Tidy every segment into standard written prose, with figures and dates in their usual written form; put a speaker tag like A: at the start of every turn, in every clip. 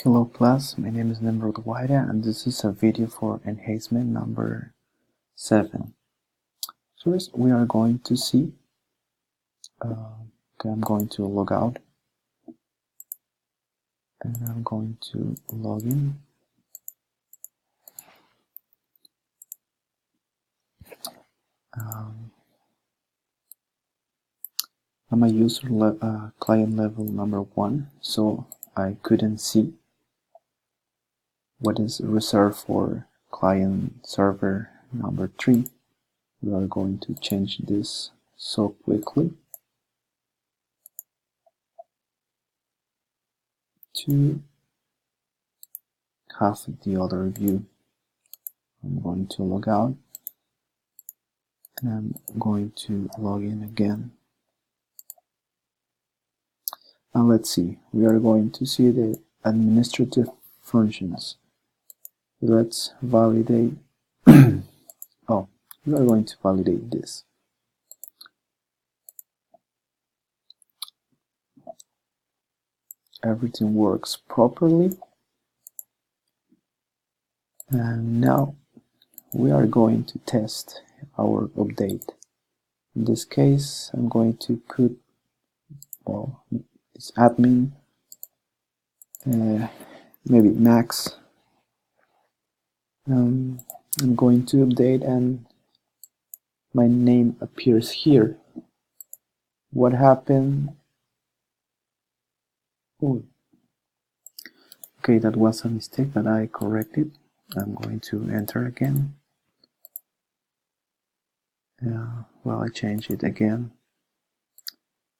A: Hello class, my name is Nimrod Waida and this is a video for enhancement number 7. First we are going to see, I'm going to log out and I'm going to log in. I'm a user client level number 1, so I couldn't see what is reserved for client server number 3. We are going to change this so quickly to have the other view. I'm going to log out and I'm going to log in again. Now let's see, we are going to see the administrative functions. Let's validate oh, we are going to validate this. Everything works properly, and now we are going to test our update. In this case I'm going to put, well, it's admin, maybe max. I'm going to update and my name appears here. What happened? Oh, okay, that was a mistake, but I corrected. I'm going to enter again. Well, I changed it again.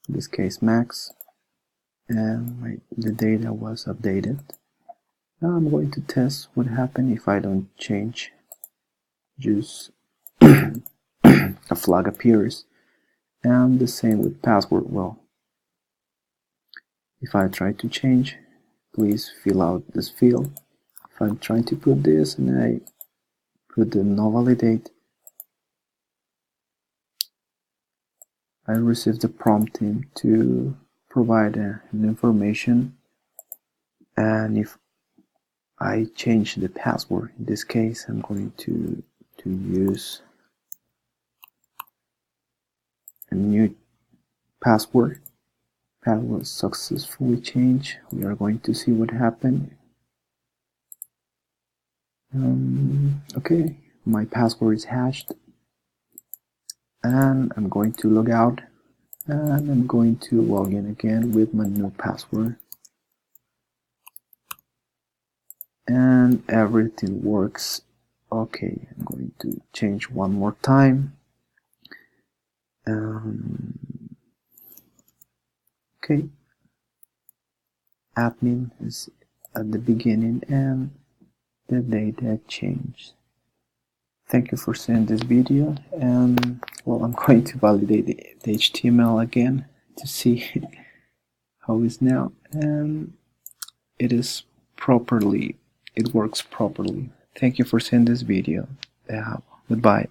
A: In this case, max, and the data was updated. Now I'm going to test what happens if I don't change. Just a flag appears, and the same with password. Well, if I try to change, please fill out this field. If I'm trying to put this and I put the no validate, I receive the prompting to provide an information, and if I change the password, in this case I'm going to use a new password. Password successfully changed. We are going to see what happened. Okay, my password is hashed, and I'm going to log out and I'm going to log in again with my new password, and everything works okay. I'm going to change one more time. Okay, admin is at the beginning and the data changed. Thank you for seeing this video, and well, I'm going to validate the HTML again to see how it's now, and it works properly. Thank you for seeing this video. Goodbye.